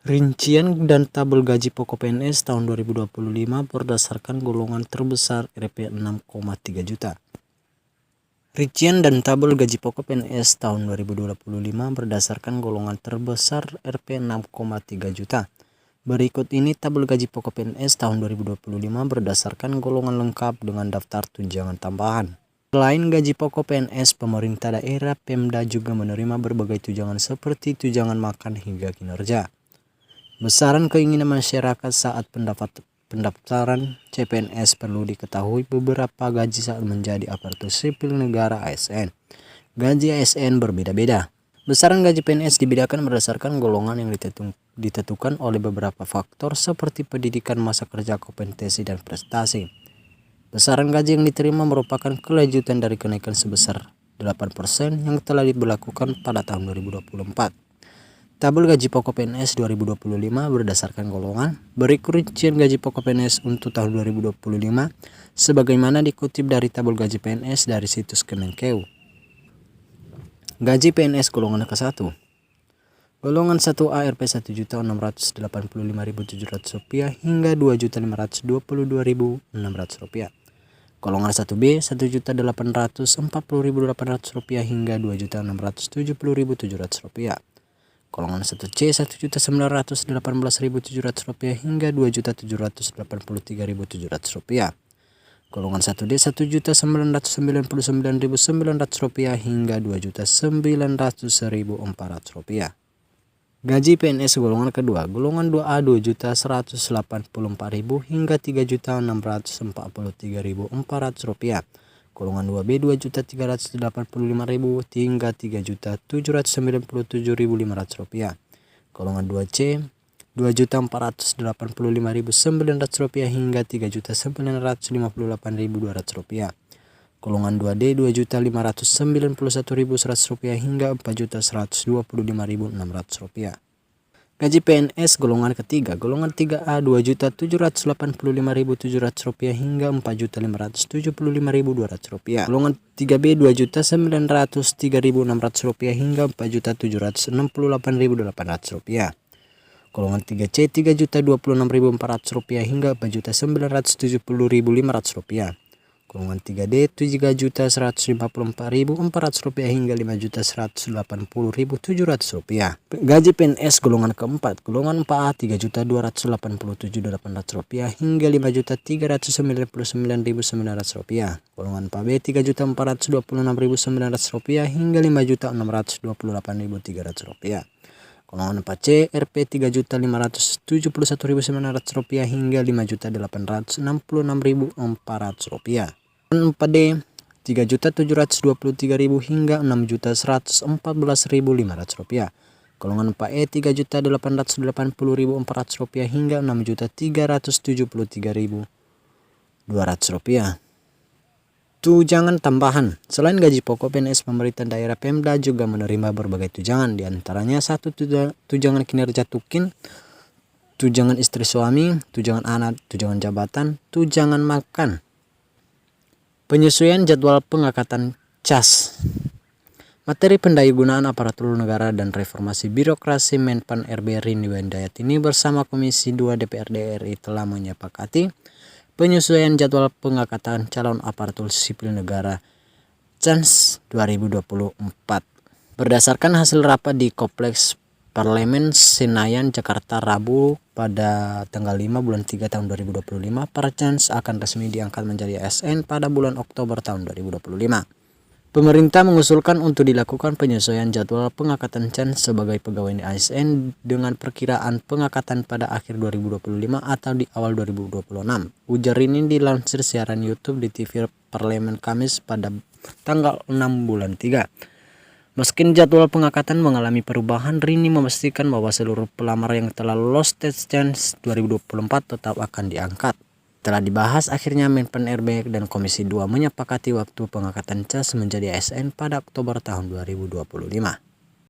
Rincian dan tabel gaji pokok PNS tahun 2025 berdasarkan golongan terbesar Rp 6,3 juta. Rincian dan tabel gaji pokok PNS tahun 2025 berdasarkan golongan terbesar Rp 6,3 juta. Berikut ini tabel gaji pokok PNS tahun 2025 berdasarkan golongan lengkap dengan daftar tunjangan tambahan. Selain gaji pokok PNS, pemerintah daerah Pemda juga menerima berbagai tunjangan seperti tunjangan makan hingga kinerja. Besaran keinginan masyarakat saat pendaftaran CPNS perlu diketahui beberapa gaji saat menjadi aparatur sipil negara ASN. Gaji ASN berbeda-beda. Besaran gaji PNS dibedakan berdasarkan golongan yang ditentukan oleh beberapa faktor seperti pendidikan, masa kerja, kompetensi, dan prestasi. Besaran gaji yang diterima merupakan kelanjutan dari kenaikan sebesar 8% yang telah diberlakukan pada tahun 2024. Tabel gaji pokok PNS 2025 berdasarkan golongan. Berikut rincian gaji pokok PNS untuk tahun 2025 sebagaimana dikutip dari tabel gaji PNS dari situs Kemenkeu. Gaji PNS golongan ke-1. Golongan 1A Rp 1.685.700 rupiah hingga Rp2.522.600. Golongan 1B Rp1.840.800 rupiah hingga Rp2.670.700 rupiah. Golongan 1C Rp1.918.700 rupiah hingga Rp2.783.700 rupiah. Golongan 1D Rp1.999.900 rupiah hingga Rp2.900.400 rupiah. Gaji PNS golongan kedua. Golongan 2A Rp2.184.000 hingga Rp3.643.400 rupiah. Golongan 2B Rp2.385.000 hingga Rp3.797.500 rupiah. Golongan 2C Rp2.485.900 rupiah hingga Rp3.958.200 rupiah. Golongan 2D Rp2.591.100 rupiah hingga Rp4.125.600 rupiah. Gaji PNS golongan ketiga. Golongan 3A Rp2.785.700 rupiah hingga Rp4.575.200 rupiah. Golongan 3B Rp2.903.600 rupiah hingga Rp4.768.800 rupiah. Golongan 3C Rp3.026.400 rupiah hingga Rp4.970.500 rupiah. Golongan 3D Rp3.154.400 rupiah hingga Rp5.180.700 rupiah. Gaji PNS golongan keempat. Golongan 4A Rp3.287.800 rupiah hingga Rp5.399.900 rupiah. Golongan 4B Rp3.426.900 rupiah hingga Rp5.628.300 rupiah. Golongan 4C Rp3.571.900 rupiah hingga Rp5.866.400 rupiah. 4D Rp3.723.000 hingga Rp6.114.500 rupiah. Golongan 4E Rp3.880.400 rupiah hingga Rp6.373.200 rupiah. Tunjangan tambahan. Selain gaji pokok PNS, pemerintah daerah Pemda juga menerima berbagai tunjangan, diantaranya 1. Tunjangan kinerja tukin, tunjangan istri suami, tunjangan anak, tunjangan jabatan, tunjangan makan. Penyesuaian jadwal pengangkatan CAS. Materi Pendayaan Aparatur Negara dan Reformasi Birokrasi Menpan RB Rini Wendayatini bersama Komisi 2 DPRD RI telah menyepakati penyesuaian jadwal pengangkatan calon aparatur sipil negara CAS 2024. Berdasarkan hasil rapat di Kompleks Parlemen Senayan, Jakarta, Rabu pada tanggal 5 bulan 3 tahun 2025, para CAS akan resmi diangkat menjadi ASN pada bulan Oktober tahun 2025. Pemerintah mengusulkan untuk dilakukan penyesuaian jadwal pengangkatan CAS sebagai pegawai ASN dengan perkiraan pengangkatan pada akhir 2025 atau di awal 2026. Ujar ini dilansir siaran YouTube di TV Parlemen Kamis pada tanggal 6 bulan 3. Meski jadwal pengangkatan mengalami perubahan, Rini memastikan bahwa seluruh pelamar yang telah lolos tes CAS 2024 tetap akan diangkat. Telah dibahas, akhirnya Menpan RB dan Komisi 2 menyepakati waktu pengangkatan CAS menjadi ASN pada Oktober tahun 2025.